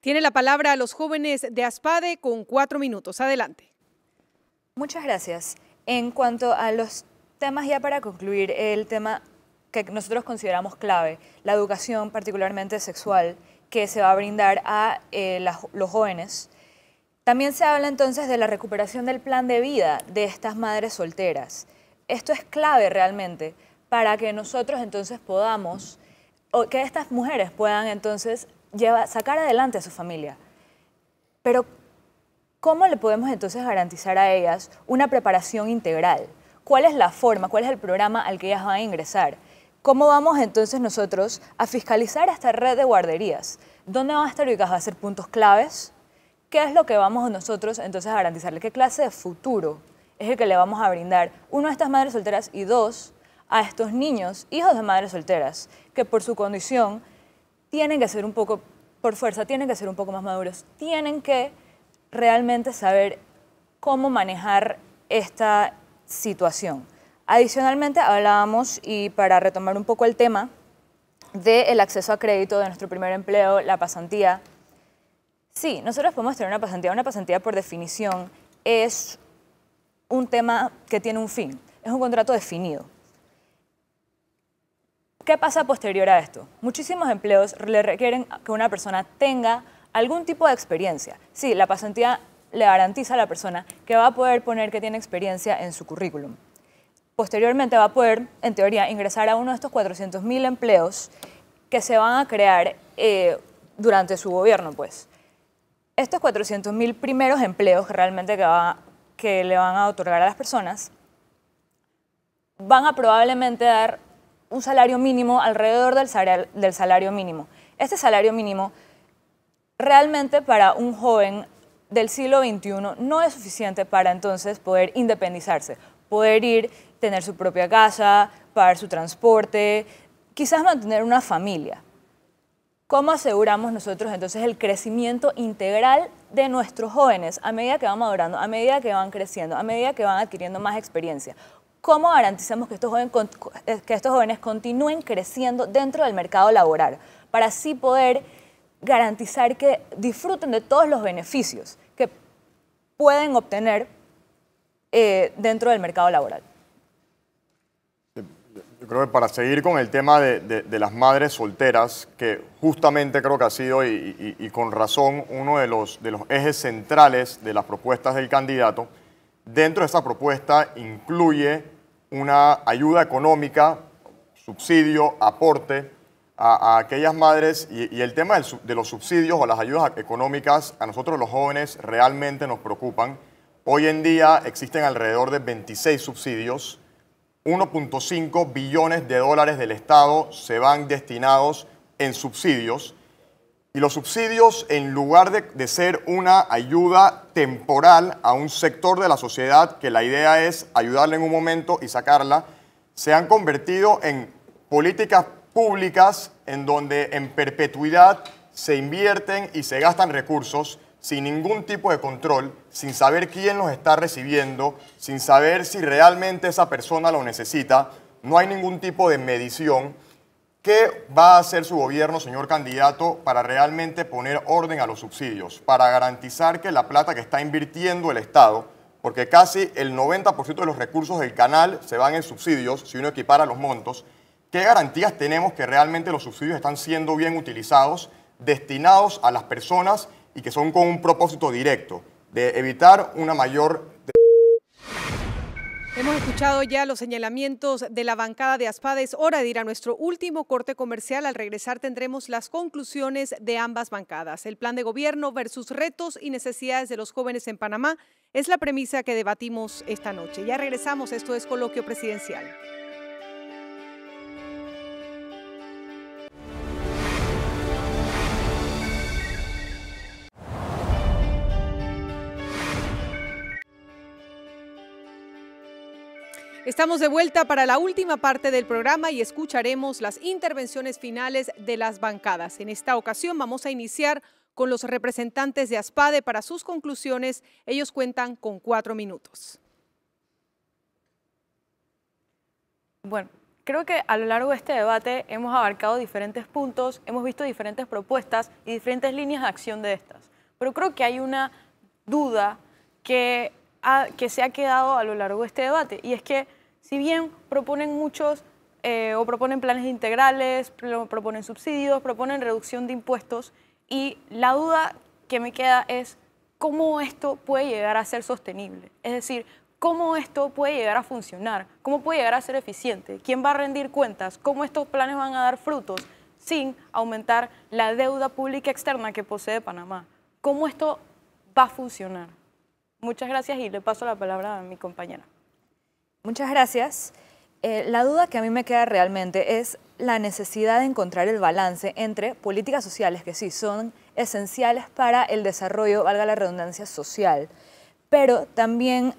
Tiene la palabra a los jóvenes de ASPADE con 4 minutos. Adelante. Muchas gracias. En cuanto a los temas, ya para concluir, el tema que nosotros consideramos clave, la educación particularmente sexual que se va a brindar a los jóvenes. También se habla entonces de la recuperación del plan de vida de estas madres solteras. Esto es clave realmente para que nosotros entonces podamos, o que estas mujeres puedan entonces sacar adelante a su familia. Pero, ¿cómo le podemos entonces garantizar a ellas una preparación integral? ¿Cuál es la forma, cuál es el programa al que ellas van a ingresar? ¿Cómo vamos entonces nosotros a fiscalizar esta red de guarderías? ¿Dónde van a estar ubicadas? ¿Va a ser puntos claves? ¿Qué es lo que vamos nosotros entonces a garantizarle? ¿Qué clase de futuro es el que le vamos a brindar? Uno, a estas madres solteras y dos, a estos niños, hijos de madres solteras, que por su condición tienen que ser un poco, por fuerza, tienen que ser un poco más maduros, tienen que realmente saber cómo manejar esta situación. Adicionalmente hablábamos, y para retomar un poco el tema, del acceso a crédito, de nuestro primer empleo, la pasantía. Sí, nosotros podemos tener una pasantía. Una pasantía, por definición, es un tema que tiene un fin. Es un contrato definido. ¿Qué pasa posterior a esto? Muchísimos empleos le requieren que una persona tenga algún tipo de experiencia. Sí, la pasantía le garantiza a la persona que va a poder poner que tiene experiencia en su currículum. Posteriormente va a poder, en teoría, ingresar a uno de estos 400.000 empleos que se van a crear durante su gobierno, pues. Estos 400.000 primeros empleos que realmente que le van a otorgar a las personas van a probablemente dar un salario mínimo alrededor del salario mínimo. Este salario mínimo realmente para un joven del siglo XXI no es suficiente para entonces poder independizarse, poder ir, tener su propia casa, pagar su transporte, quizás mantener una familia. ¿Cómo aseguramos nosotros entonces el crecimiento integral de nuestros jóvenes a medida que van madurando, a medida que van creciendo, a medida que van adquiriendo más experiencia? ¿Cómo garantizamos que estos jóvenes continúen creciendo dentro del mercado laboral para así poder garantizar que disfruten de todos los beneficios que pueden obtener dentro del mercado laboral? Yo creo que para seguir con el tema de las madres solteras, que justamente creo que ha sido, y con razón, uno de los ejes centrales de las propuestas del candidato, dentro de esa propuesta incluye una ayuda económica, subsidio, aporte a aquellas madres, y el tema de los subsidios o las ayudas económicas a nosotros los jóvenes realmente nos preocupan. Hoy en día existen alrededor de 26 subsidios, 1.5 billones de dólares del Estado se van destinados en subsidios. Y los subsidios, en lugar de ser una ayuda temporal a un sector de la sociedad, que la idea es ayudarle en un momento y sacarla, se han convertido en políticas públicas en donde en perpetuidad se invierten y se gastan recursos sin ningún tipo de control, sin saber quién los está recibiendo, sin saber si realmente esa persona lo necesita. No hay ningún tipo de medición. ¿Qué va a hacer su gobierno, señor candidato, para realmente poner orden a los subsidios? Para garantizar que la plata que está invirtiendo el Estado, porque casi el 90% de los recursos del canal se van en subsidios, si uno equipara los montos, ¿qué garantías tenemos que realmente los subsidios están siendo bien utilizados, destinados a las personas y que son con un propósito directo de evitar una mayor... Hemos escuchado ya los señalamientos de la bancada de Aspade. Es hora de ir a nuestro último corte comercial. Al regresar tendremos las conclusiones de ambas bancadas. El plan de gobierno versus retos y necesidades de los jóvenes en Panamá es la premisa que debatimos esta noche. Ya regresamos. Esto es Coloquio Presidencial. Estamos de vuelta para la última parte del programa y escucharemos las intervenciones finales de las bancadas. En esta ocasión vamos a iniciar con los representantes de Aspade para sus conclusiones. Ellos cuentan con 4 minutos. Bueno, creo que a lo largo de este debate hemos abarcado diferentes puntos, hemos visto diferentes propuestas y diferentes líneas de acción de estas. Pero creo que hay una duda que se ha quedado a lo largo de este debate, y es que si bien proponen muchos o proponen planes integrales, proponen subsidios, proponen reducción de impuestos, y la duda que me queda es cómo esto puede llegar a ser sostenible. Es decir, cómo esto puede llegar a funcionar, cómo puede llegar a ser eficiente, quién va a rendir cuentas, cómo estos planes van a dar frutos sin aumentar la deuda pública externa que posee Panamá. ¿Cómo esto va a funcionar? Muchas gracias y le paso la palabra a mi compañera. Muchas gracias. La duda que a mí me queda realmente es la necesidad de encontrar el balance entre políticas sociales, que sí son esenciales para el desarrollo, valga la redundancia, social, pero también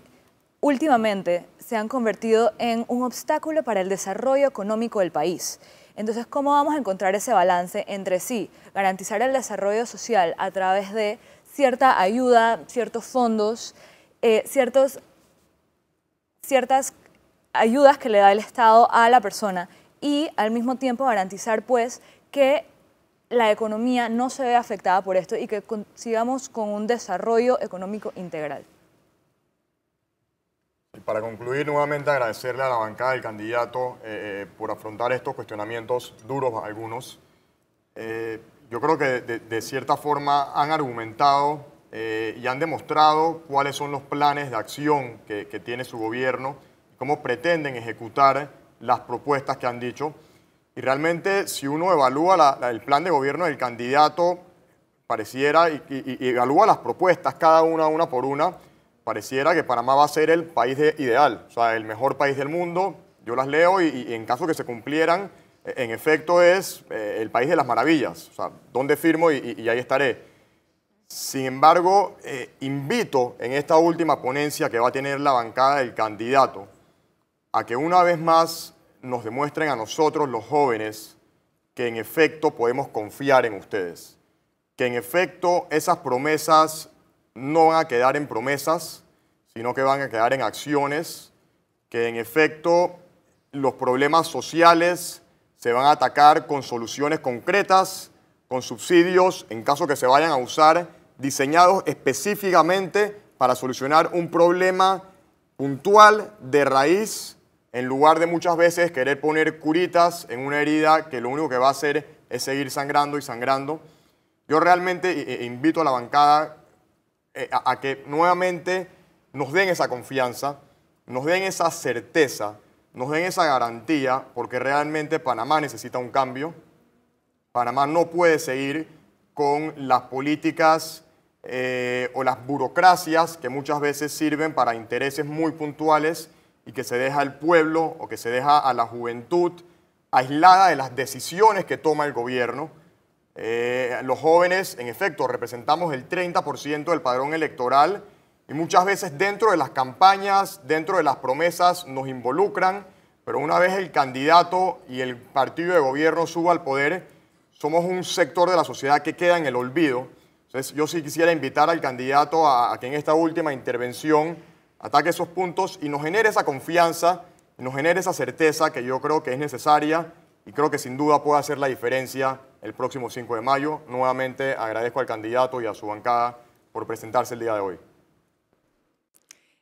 últimamente se han convertido en un obstáculo para el desarrollo económico del país. Entonces, ¿cómo vamos a encontrar ese balance entre sí, garantizar el desarrollo social a través de cierta ayuda, ciertos fondos, ciertas ayudas que le da el Estado a la persona, y al mismo tiempo garantizar pues que la economía no se ve afectada por esto y que sigamos con un desarrollo económico integral. Y para concluir, nuevamente agradecerle a la bancada del candidato por afrontar estos cuestionamientos duros algunos. Yo creo que de cierta forma han argumentado y han demostrado cuáles son los planes de acción que tiene su gobierno y cómo pretenden ejecutar las propuestas que han dicho. Y realmente, si uno evalúa el plan de gobierno del candidato, pareciera, y evalúa las propuestas cada una por una, pareciera que Panamá va a ser el país ideal, o sea, el mejor país del mundo. Yo las leo y en caso que se cumplieran, en efecto es el país de las maravillas. O sea, ¿dónde firmo y ahí estaré? Sin embargo, invito en esta última ponencia que va a tener la bancada del candidato a que una vez más nos demuestren a nosotros, los jóvenes, que en efecto podemos confiar en ustedes, que en efecto esas promesas no van a quedar en promesas, sino que van a quedar en acciones, que en efecto los problemas sociales se van a atacar con soluciones concretas, con subsidios, en caso que se vayan a usar, diseñados específicamente para solucionar un problema puntual de raíz, en lugar de muchas veces querer poner curitas en una herida que lo único que va a hacer es seguir sangrando y sangrando. Yo realmente invito a la bancada a que nuevamente nos den esa confianza, nos den esa certeza, nos den esa garantía, porque realmente Panamá necesita un cambio. Panamá no puede seguir con las políticas o las burocracias que muchas veces sirven para intereses muy puntuales y que se deja al pueblo o que se deja a la juventud aislada de las decisiones que toma el gobierno. Los jóvenes, en efecto, representamos el 30% del padrón electoral y muchas veces dentro de las campañas, dentro de las promesas nos involucran, pero una vez el candidato y el partido de gobierno suba al poder, somos un sector de la sociedad que queda en el olvido. Entonces, yo sí quisiera invitar al candidato a que en esta última intervención ataque esos puntos y nos genere esa confianza, nos genere esa certeza que yo creo que es necesaria y creo que sin duda puede hacer la diferencia el próximo 5 de mayo. Nuevamente agradezco al candidato y a su bancada por presentarse el día de hoy.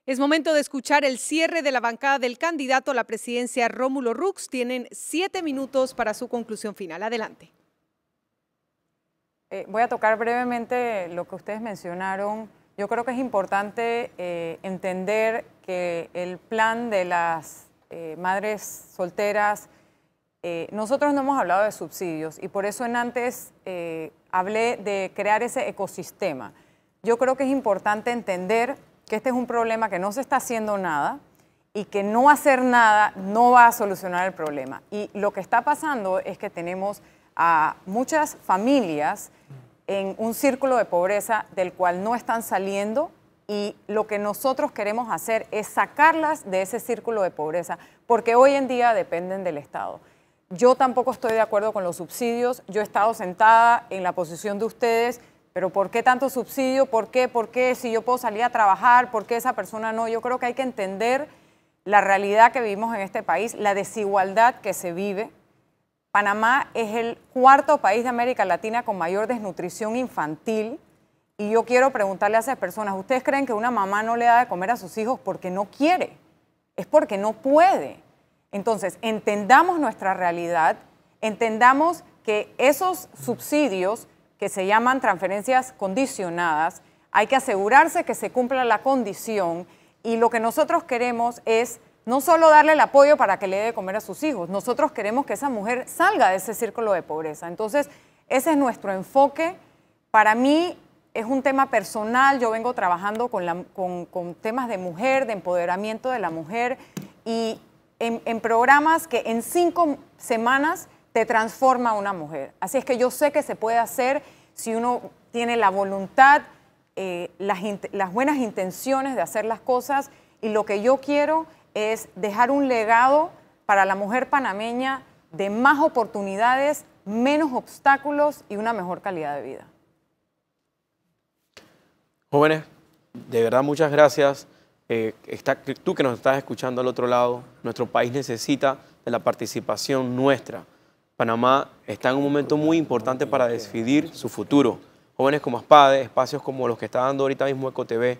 Es momento de escuchar el cierre de la bancada del candidato a la presidencia, Rómulo Rux. Tienen 7 minutos para su conclusión final. Adelante. Voy a tocar brevemente lo que ustedes mencionaron. Yo creo que es importante entender que el plan de las madres solteras, nosotros no hemos hablado de subsidios y por eso antes hablé de crear ese ecosistema. Yo creo que es importante entender que este es un problema que no se está haciendo nada y que no hacer nada no va a solucionar el problema. Y lo que está pasando es que tenemos a muchas familias en un círculo de pobreza del cual no están saliendo y lo que nosotros queremos hacer es sacarlas de ese círculo de pobreza porque hoy en día dependen del Estado. Yo tampoco estoy de acuerdo con los subsidios, yo he estado sentada en la posición de ustedes, pero ¿por qué tanto subsidio? ¿Por qué? ¿Por qué? Si yo puedo salir a trabajar, ¿por qué esa persona no? Yo creo que hay que entender la realidad que vivimos en este país, la desigualdad que se vive. Panamá es el 4º país de América Latina con mayor desnutrición infantil y yo quiero preguntarle a esas personas, ¿ustedes creen que una mamá no le da de comer a sus hijos porque no quiere? Es porque no puede. Entonces, entendamos nuestra realidad, entendamos que esos subsidios que se llaman transferencias condicionadas, hay que asegurarse que se cumpla la condición y lo que nosotros queremos es no solo darle el apoyo para que le dé de comer a sus hijos, nosotros queremos que esa mujer salga de ese círculo de pobreza. Entonces, ese es nuestro enfoque. Para mí es un tema personal, yo vengo trabajando con temas de mujer, de empoderamiento de la mujer y en programas que en 5 semanas te transforma una mujer. Así es que yo sé que se puede hacer si uno tiene la voluntad, las buenas intenciones de hacer las cosas y lo que yo quiero es dejar un legado para la mujer panameña de más oportunidades, menos obstáculos y una mejor calidad de vida. Jóvenes, de verdad muchas gracias tú que nos estás escuchando al otro lado, nuestro país necesita de la participación nuestra. Panamá está en un momento muy importante para decidir su futuro. Jóvenes como ASPADE, espacios como los que está dando ahorita mismo EcoTV,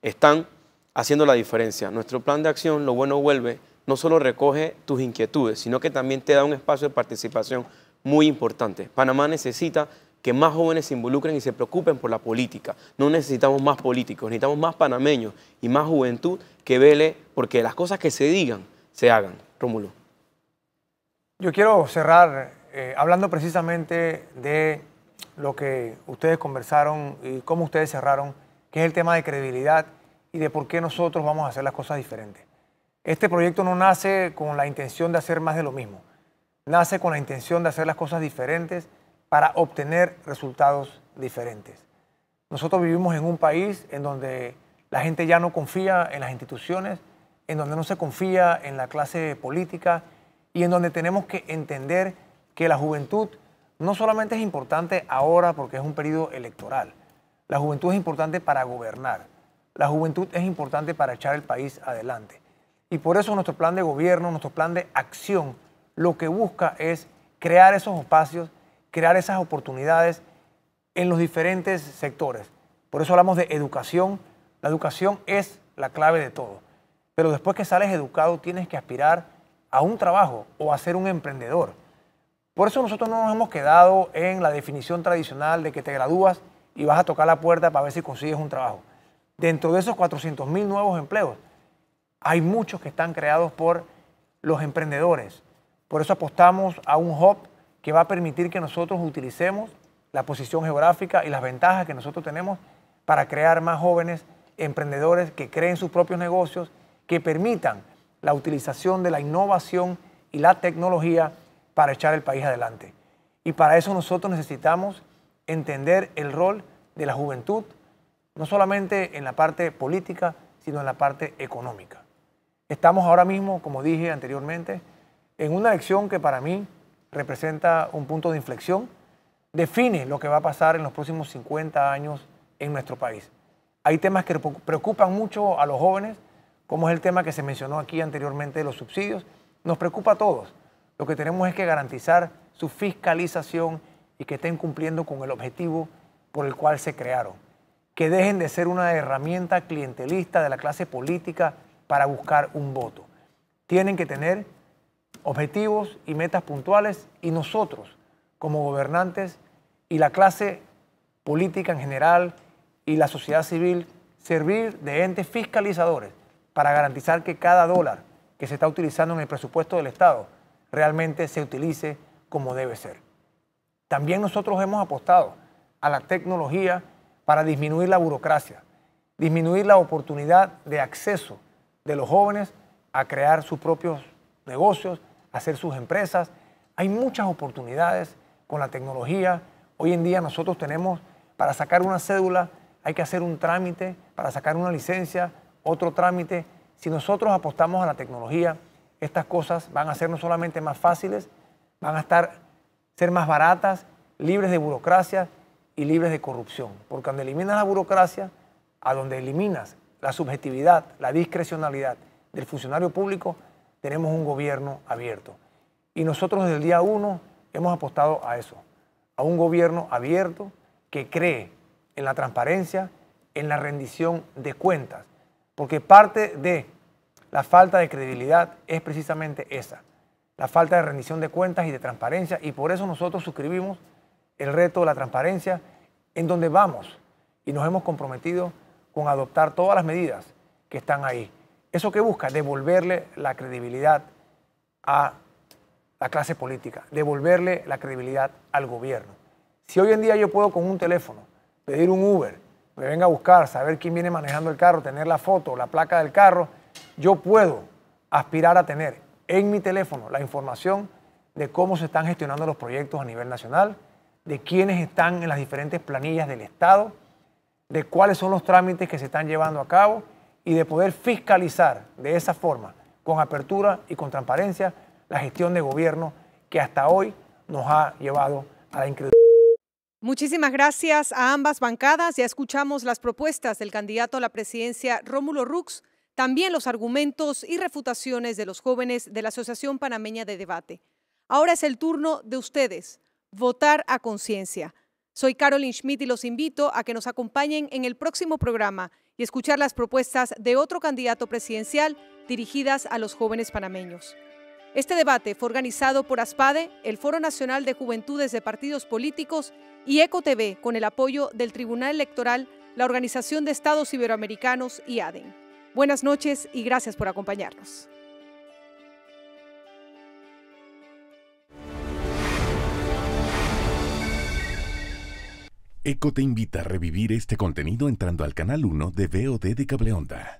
están haciendo la diferencia. Nuestro plan de acción, Lo Bueno Vuelve, no solo recoge tus inquietudes, sino que también te da un espacio de participación muy importante. Panamá necesita que más jóvenes se involucren y se preocupen por la política. No necesitamos más políticos, necesitamos más panameños y más juventud que vele porque las cosas que se digan, se hagan. Rómulo. Yo quiero cerrar hablando precisamente de lo que ustedes conversaron y cómo ustedes cerraron, que es el tema de credibilidad y de por qué nosotros vamos a hacer las cosas diferentes. Este proyecto no nace con la intención de hacer más de lo mismo. Nace con la intención de hacer las cosas diferentes para obtener resultados diferentes. Nosotros vivimos en un país en donde la gente ya no confía en las instituciones, en donde no se confía en la clase política y en donde tenemos que entender que la juventud no solamente es importante ahora porque es un periodo electoral. La juventud es importante para gobernar. La juventud es importante para echar el país adelante. Y por eso nuestro plan de gobierno, nuestro plan de acción, lo que busca es crear esos espacios, crear esas oportunidades en los diferentes sectores. Por eso hablamos de educación. La educación es la clave de todo. Pero después que sales educado, tienes que aspirar a un trabajo o a ser un emprendedor. Por eso nosotros no nos hemos quedado en la definición tradicional de que te gradúas y vas a tocar la puerta para ver si consigues un trabajo. Dentro de esos 400.000 nuevos empleos, hay muchos que están creados por los emprendedores. Por eso apostamos a un hub que va a permitir que nosotros utilicemos la posición geográfica y las ventajas que nosotros tenemos para crear más jóvenes emprendedores que creen sus propios negocios, que permitan la utilización de la innovación y la tecnología para echar el país adelante. Y para eso nosotros necesitamos entender el rol de la juventud, no solamente en la parte política, sino en la parte económica. Estamos ahora mismo, como dije anteriormente, en una elección que para mí representa un punto de inflexión, define lo que va a pasar en los próximos 50 años en nuestro país. Hay temas que preocupan mucho a los jóvenes, como es el tema que se mencionó aquí anteriormente de los subsidios. Nos preocupa a todos. Lo que tenemos es que garantizar su fiscalización y que estén cumpliendo con el objetivo por el cual se crearon. Que dejen de ser una herramienta clientelista de la clase política para buscar un voto. Tienen que tener objetivos y metas puntuales y nosotros, como gobernantes y la clase política en general y la sociedad civil, servir de entes fiscalizadores para garantizar que cada dólar que se está utilizando en el presupuesto del Estado realmente se utilice como debe ser. También nosotros hemos apostado a la tecnología para disminuir la burocracia, disminuir la oportunidad de acceso de los jóvenes a crear sus propios negocios, a hacer sus empresas. Hay muchas oportunidades con la tecnología. Hoy en día nosotros tenemos, para sacar una cédula, hay que hacer un trámite, para sacar una licencia, otro trámite. Si nosotros apostamos a la tecnología, estas cosas van a ser no solamente más fáciles, van a ser más baratas, libres de burocracia y libres de corrupción. Porque cuando eliminas la burocracia, a donde eliminas la subjetividad, la discrecionalidad del funcionario público, tenemos un gobierno abierto. Y nosotros desde el día 1 hemos apostado a eso, a un gobierno abierto que cree en la transparencia, en la rendición de cuentas. Porque parte de la falta de credibilidad es precisamente esa, la falta de rendición de cuentas y de transparencia, y por eso nosotros suscribimos el reto de la transparencia, en donde vamos y nos hemos comprometido con adoptar todas las medidas que están ahí. ¿Eso que busca? Devolverle la credibilidad a la clase política, devolverle la credibilidad al gobierno. Si hoy en día yo puedo con un teléfono pedir un Uber, me venga a buscar, saber quién viene manejando el carro, tener la foto, la placa del carro, yo puedo aspirar a tener en mi teléfono la información de cómo se están gestionando los proyectos a nivel nacional, de quiénes están en las diferentes planillas del Estado, de cuáles son los trámites que se están llevando a cabo y de poder fiscalizar de esa forma, con apertura y con transparencia, la gestión de gobierno que hasta hoy nos ha llevado a la incredulidad. Muchísimas gracias a ambas bancadas. Ya escuchamos las propuestas del candidato a la presidencia Rómulo Rux. también los argumentos y refutaciones de los jóvenes de la Asociación Panameña de Debate. Ahora es el turno de ustedes, votar a conciencia. Soy Carolyn Schmidt y los invito a que nos acompañen en el próximo programa y escuchar las propuestas de otro candidato presidencial dirigidas a los jóvenes panameños. Este debate fue organizado por ASPADE, el Foro Nacional de Juventudes de Partidos Políticos y EcoTV con el apoyo del Tribunal Electoral, la Organización de Estados Iberoamericanos y ADEN. Buenas noches y gracias por acompañarnos. ECO te invita a revivir este contenido entrando al canal 1 de VOD de Cableonda.